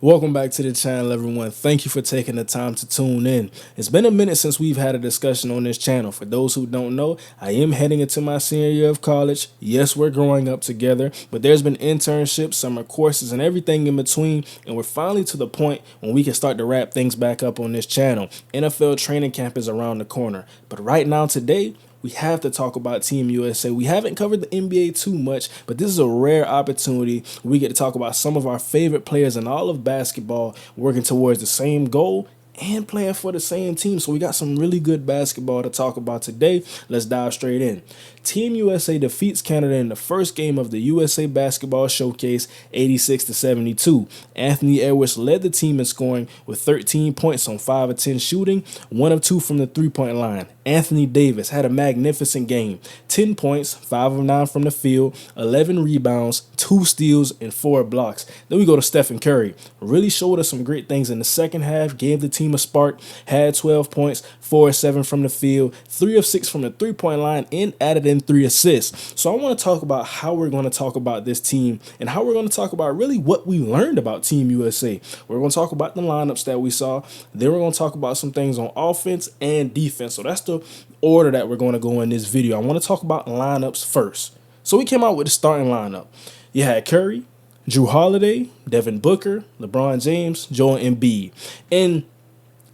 Welcome back to the channel, everyone. Thank you for taking the time to tune in. It's been a minute since we've had a discussion on this channel. For those who don't know, I am heading into my senior year of college. Yes, we're growing up together, but there's been internships, summer courses, and everything in between, and we're finally to the point when we can start to wrap things back up on this channel. NFL training camp is around the corner, but right now, today, we have to talk about Team USA. We haven't covered the NBA too much, but this is a rare opportunity. We get to talk about some of our favorite players in all of basketball working towards the same goal and playing for the same team. So we got some really good basketball to talk about today. Let's dive straight in. Team USA defeats Canada in the first game of the USA Basketball Showcase 86-72. Anthony Edwards led the team in scoring with 13 points on 5 of 10 shooting, 1 of 2 from the three-point line. Anthony Davis had a magnificent game. 10 points, 5 of 9 from the field, 11 rebounds, 2 steals, and 4 blocks. Then we go to Stephen Curry. Really showed us some great things in the second half, gave the team a spark, had 12 points, 4 of 7 from the field, 3 of 6 from the three-point line, and added in 3 assists. So I want to talk about how we're going to talk about this team and how we're going to talk about really what we learned about Team USA. We're going to talk about the lineups that we saw. Then we're going to talk about some things on offense and defense. So that's the order that we're going to go in this video. I want to talk about lineups first. So we came out with the starting lineup. You had Curry, Drew Holiday, Devin Booker, LeBron James, Joel Embiid. And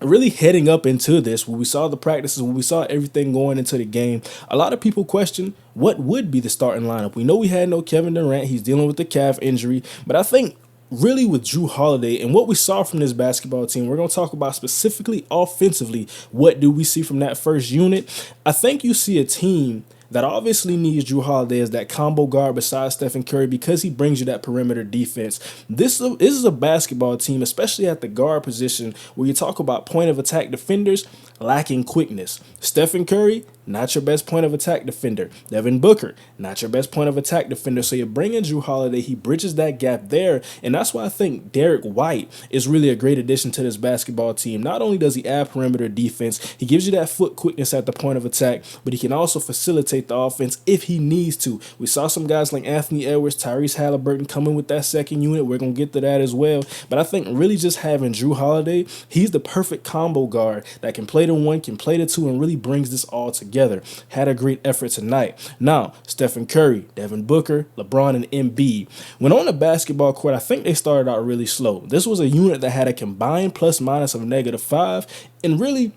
really heading up into this, when we saw the practices, when we saw everything going into the game, a lot of people question what would be the starting lineup. We know we had no Kevin Durant. He's dealing with the calf injury. But I think really with Drew Holiday and what we saw from this basketball team, we're going to talk about specifically offensively. What do we see from that first unit? I think you see a team that obviously needs Drew Holiday as that combo guard besides Stephen Curry because he brings you that perimeter defense. This is a basketball team, especially at the guard position, where you talk about point of attack defenders lacking quickness. Stephen Curry, not your best point of attack defender. Devin Booker, not your best point of attack defender. So you're bringing Drew Holiday. He bridges that gap there. And that's why I think Derek White is really a great addition to this basketball team. Not only does he add perimeter defense, he gives you that foot quickness at the point of attack, but he can also facilitate the offense if he needs to. We saw some guys like Anthony Edwards, Tyrese Halliburton coming with that second unit. We're going to get to that as well. But I think really just having Drew Holiday, he's the perfect combo guard that can play the one, can play the two, and really brings this all together. Had a great effort tonight. Now, Stephen Curry, Devin Booker, LeBron, and Embiid. When on the basketball court, I think they started out really slow. This was a unit that had a combined plus minus of -5, and really,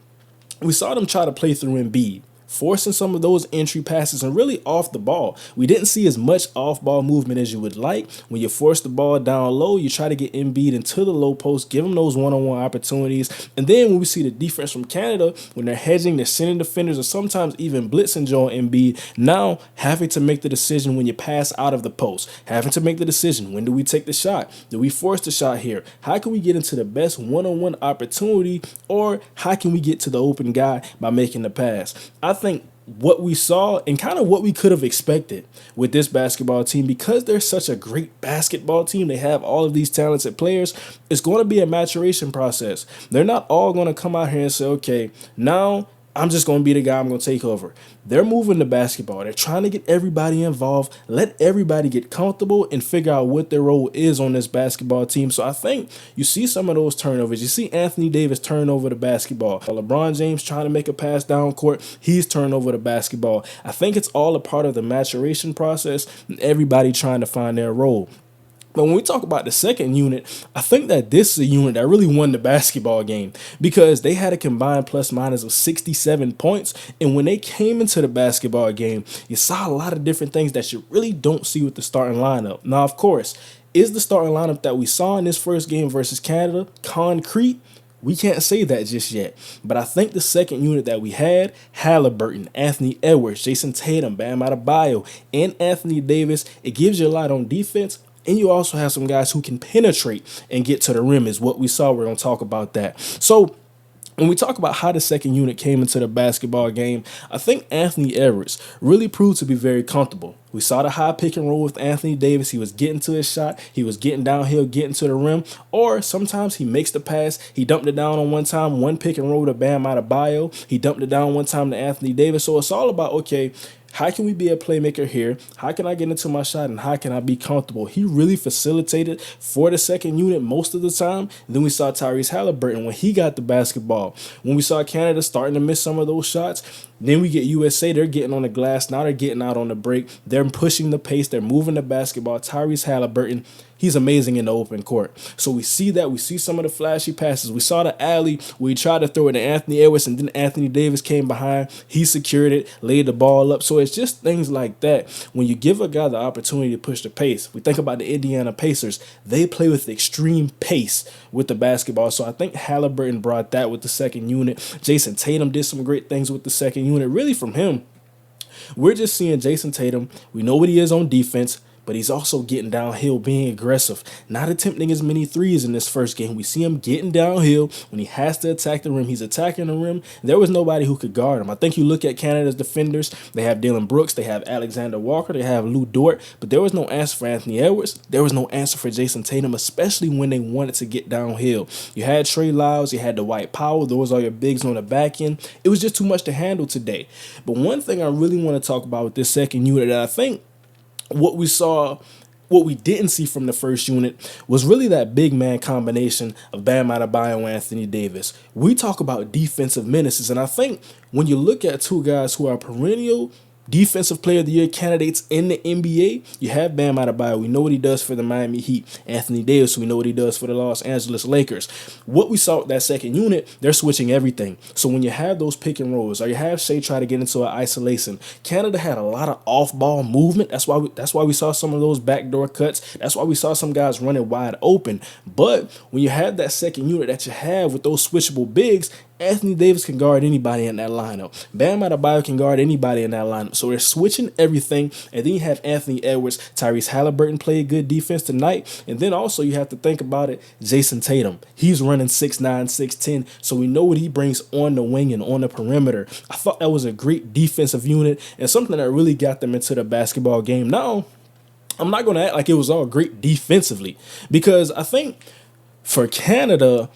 we saw them try to play through Embiid, forcing some of those entry passes and really off the ball. We didn't see as much off-ball movement as you would like. When you force the ball down low, you try to get Embiid into the low post, give him those one-on-one opportunities. And then when we see the defense from Canada, when they're hedging, they're sending defenders, or sometimes even blitzing Joel Embiid, now having to make the decision when you pass out of the post, having to make the decision, when do we take the shot? Do we force the shot here? How can we get into the best one-on-one opportunity, or how can we get to the open guy by making the pass? I think what we saw and kind of what we could have expected with this basketball team, because they're such a great basketball team, they have all of these talented players, it's going to be a maturation process. They're not all going to come out here and say, okay, now I'm just going to be the guy, I'm going to take over. They're moving the basketball. They're trying to get everybody involved, let everybody get comfortable and figure out what their role is on this basketball team. So I think you see some of those turnovers. You see Anthony Davis turn over the basketball. LeBron James trying to make a pass down court, he's turned over the basketball. I think it's all a part of the maturation process and everybody trying to find their role. But when we talk about the second unit, I think that this is a unit that really won the basketball game because they had a combined plus minus of 67 points. And when they came into the basketball game, you saw a lot of different things that you really don't see with the starting lineup. Now, of course, is the starting lineup that we saw in this first game versus Canada concrete? We can't say that just yet. But I think the second unit that we had, Halliburton, Anthony Edwards, Jason Tatum, Bam Adebayo, and Anthony Davis, it gives you a lot on defense. And you also have some guys who can penetrate and get to the rim is what we saw. We're going to talk about that. So when we talk about how the second unit came into the basketball game, I think Anthony Edwards really proved to be very comfortable. We saw the high pick and roll with Anthony Davis. He was getting to his shot. He was getting downhill, getting to the rim. Or sometimes he makes the pass. He dumped it down on one time, one pick and roll to Bam Adebayo. He dumped it down one time to Anthony Davis. So it's all about, okay, How can we be a playmaker here? How can I get into my shot and how can I be comfortable? He really facilitated for the second unit most of the time. Then we saw Tyrese Halliburton when he got the basketball. When we saw Canada starting to miss some of those shots, then we get USA. They're getting on the glass. Now they're getting out on the break. They're pushing the pace. They're moving the basketball. Tyrese Halliburton, he's amazing in the open court. So we see that. We see some of the flashy passes. We saw the alley where he tried to throw it to Anthony Edwards and then Anthony Davis came behind. He secured it, laid the ball up. So it's just things like that. When you give a guy the opportunity to push the pace, we think about the Indiana Pacers. They play with extreme pace with the basketball. So I think Halliburton brought that with the second unit. Jason Tatum did some great things with the second unit. Really from him, we're just seeing Jason Tatum. We know what he is on defense, but he's also getting downhill, being aggressive, not attempting as many threes in this first game. We see him getting downhill when he has to attack the rim. He's attacking the rim. There was nobody who could guard him. I think you look at Canada's defenders. They have Dylan Brooks. They have Alexander Walker. They have Lou Dort. But there was no answer for Anthony Edwards. There was no answer for Jason Tatum, especially when they wanted to get downhill. You had Trey Lyles. You had Dwight Powell. Those are your bigs on the back end. It was just too much to handle today. But one thing I really want to talk about with this second unit that I think what we didn't see from the first unit was really that big man combination of Bam Adebayo and Anthony Davis. We talk about defensive menaces, and I think when you look at two guys who are perennial Defensive Player of the Year candidates in the NBA, you have Bam Adebayo. We know what he does for the Miami Heat. Anthony Davis, we know what he does for the Los Angeles Lakers. What we saw with that second unit, they're switching everything. So when you have those pick and rolls, or you have Shea try to get into an isolation, Canada had a lot of off-ball movement. That's why we saw some of those backdoor cuts. That's why we saw some guys running wide open. But when you have that second unit that you have with those switchable bigs, Anthony Davis can guard anybody in that lineup. Bam Adebayo can guard anybody in that lineup. So they're switching everything. And then you have Anthony Edwards. Tyrese Halliburton played good defense tonight. And then also you have to think about it, Jason Tatum. He's running 6'9", 6'10". So we know what he brings on the wing and on the perimeter. I thought that was a great defensive unit and something that really got them into the basketball game. Now, I'm not going to act like it was all great defensively because I think for Canada,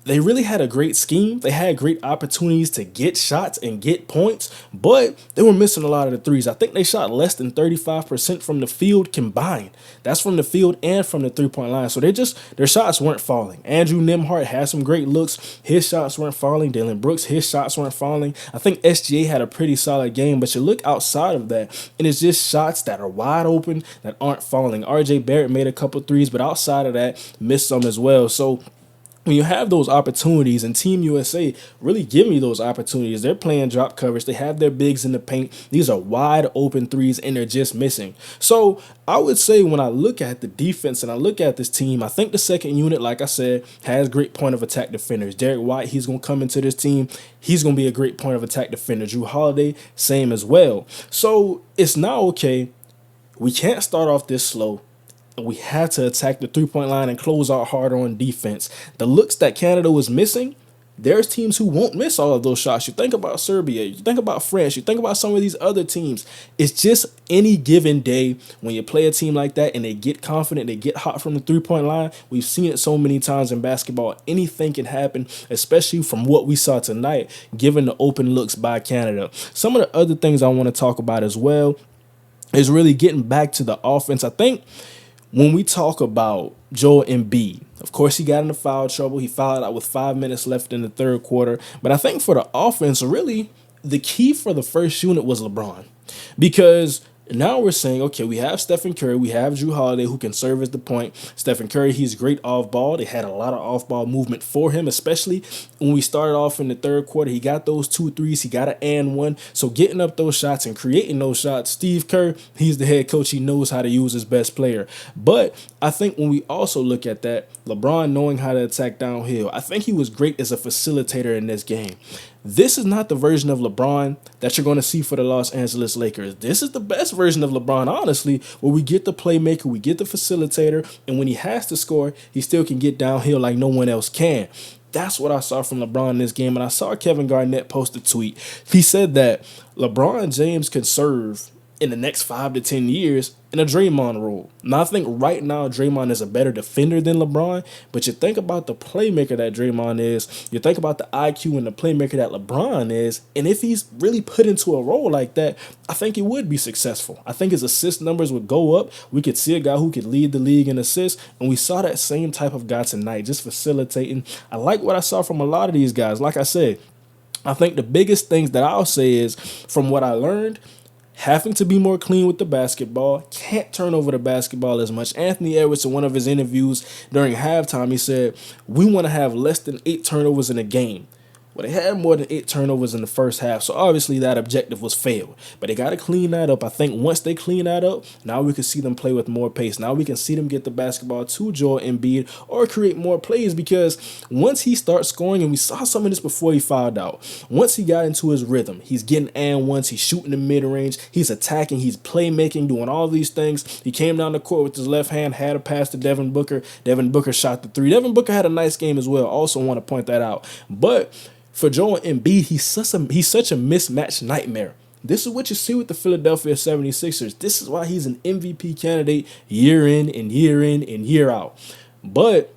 they really had a great scheme. They had great opportunities to get shots and get points, but they were missing a lot of the threes. I think they shot less than 35% from the field combined. That's from the field and from the three-point line. So their shots weren't falling. Andrew Nembhard had some great looks. His shots weren't falling. Dylan Brooks, his shots weren't falling. I think SGA had a pretty solid game, but you look outside of that, and it's just shots that are wide open that aren't falling. RJ Barrett made a couple threes, but outside of that, missed some as well. So when you have those opportunities, and Team USA really give me those opportunities, they're playing drop coverage. They have their bigs in the paint. These are wide open threes, and they're just missing. So I would say when I look at the defense and I look at this team, I think the second unit, like I said, has great point of attack defenders. Derek White, he's going to come into this team. He's going to be a great point of attack defender. Drew Holiday, same as well. So it's now okay. We can't start off this slow. We had to attack the three-point line and close out harder on defense. The looks that Canada was missing, there's teams who won't miss all of those shots. You think about Serbia, you think about France, you think about some of these other teams. It's just any given day when you play a team like that and they get confident, they get hot from the three-point line. We've seen it so many times in basketball. Anything can happen, especially from what we saw tonight, given the open looks by Canada. Some of the other things I want to talk about as well is really getting back to the offense. I think when we talk about Joel Embiid, of course, he got into foul trouble. He fouled out with 5 minutes left in the third quarter. But I think for the offense, really, the key for the first unit was LeBron. Because now we're saying, okay, we have Stephen Curry, we have Drew Holiday who can serve as the point. Stephen Curry, he's great off ball. They had a lot of off ball movement for him, especially when we started off in the third quarter. He got those 2 threes, he got an and one. So getting up those shots and creating those shots, Steve Kerr, he's the head coach. He knows how to use his best player. But I think when we also look at that, LeBron knowing how to attack downhill, I think he was great as a facilitator in this game. This is not the version of LeBron that you're going to see for the Los Angeles Lakers. This is the best version of LeBron, honestly, where we get the playmaker, we get the facilitator, and when he has to score, he still can get downhill like no one else can. That's what I saw from LeBron in this game, and I saw Kevin Garnett post a tweet. He said that LeBron James can serve in the next 5 to 10 years in a Draymond role. Now, I think right now Draymond is a better defender than LeBron, but you think about the playmaker that Draymond is, you think about the IQ and the playmaker that LeBron is, and if he's really put into a role like that, I think he would be successful. I think his assist numbers would go up. We could see a guy who could lead the league in assists, and we saw that same type of guy tonight, just facilitating. I like what I saw from a lot of these guys. Like I said, I think the biggest things that I'll say is, from what I learned, having to be more clean with the basketball, can't turn over the basketball as much. Anthony Edwards, in one of his interviews during halftime, he said, we want to have less than 8 turnovers in a game. Well, they had more than 8 turnovers in the first half, so obviously that objective was failed. But they got to clean that up. I think once they clean that up, now we can see them play with more pace. Now we can see them get the basketball to Joel Embiid or create more plays, because once he starts scoring, and we saw some of this before he fouled out, once he got into his rhythm, he's getting and ones, he's shooting the mid-range, he's attacking, he's playmaking, doing all these things. He came down the court with his left hand, had a pass to Devin Booker. Devin Booker shot the 3. Devin Booker had a nice game as well. Also want to point that out. But for Joel Embiid, he's such a mismatch nightmare. This is what you see with the Philadelphia 76ers. This is why he's an MVP candidate year in and year out. But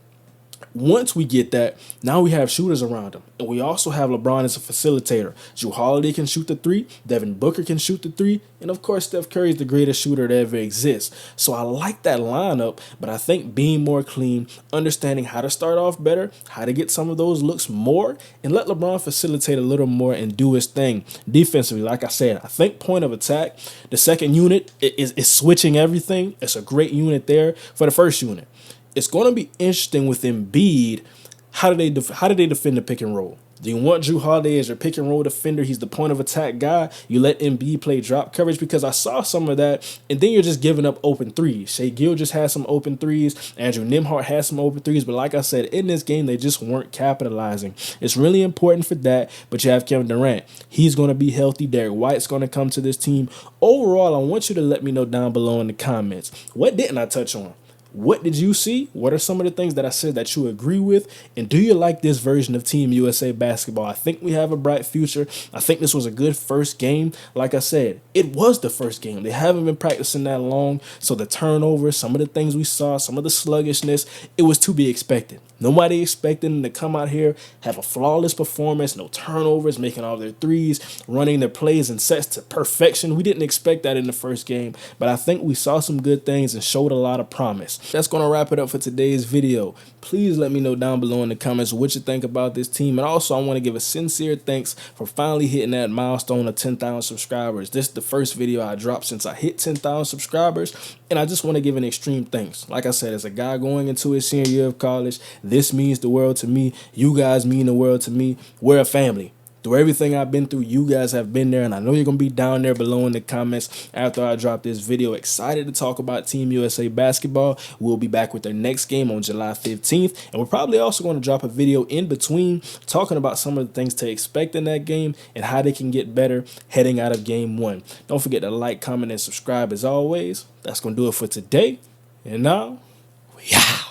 once we get that, now we have shooters around him. And we also have LeBron as a facilitator. Jrue Holiday can shoot the 3. Devin Booker can shoot the 3. And of course, Steph Curry is the greatest shooter that ever exists. So I like that lineup, but I think being more clean, understanding how to start off better, how to get some of those looks more, and let LeBron facilitate a little more and do his thing. Defensively, like I said, I think point of attack, the second unit is switching everything. It's a great unit there for the first unit. It's going to be interesting with Embiid. How do they defend the pick and roll? Do you want Jrue Holiday as your pick and roll defender? He's the point of attack guy. You let Embiid play drop coverage, because I saw some of that, and then you're just giving up open threes. Shai Gilgeous has some open threes. Andrew Nembhard has some open threes, but like I said, in this game, they just weren't capitalizing. It's really important for that, but you have Kevin Durant. He's going to be healthy. Derek White's going to come to this team. Overall, I want you to let me know down below in the comments, what didn't I touch on? What did you see? What are some of the things that I said that you agree with? And do you like this version of Team USA basketball? I think we have a bright future. I think this was a good first game. Like I said, it was the first game. They haven't been practicing that long. So the turnovers, some of the things we saw, some of the sluggishness, it was to be expected. Nobody expected them to come out here, have a flawless performance, no turnovers, making all their threes, running their plays and sets to perfection. We didn't expect that in the first game, but I think we saw some good things and showed a lot of promise. That's going to wrap it up for today's video. Please let me know down below in the comments what you think about this team. And also, I want to give a sincere thanks for finally hitting that milestone of 10,000 subscribers. This is the first video I dropped since I hit 10,000 subscribers. And I just want to give an extreme thanks. Like I said, as a guy going into his senior year of college, this means the world to me. You guys mean the world to me. We're a family. Through everything I've been through, you guys have been there, and I know you're going to be down there below in the comments after I drop this video. Excited to talk about Team USA basketball. We'll be back with their next game on July 15th, and we're probably also going to drop a video in between talking about some of the things to expect in that game and how they can get better heading out of Game 1. Don't forget to like, comment, and subscribe as always. That's going to do it for today, and now we out.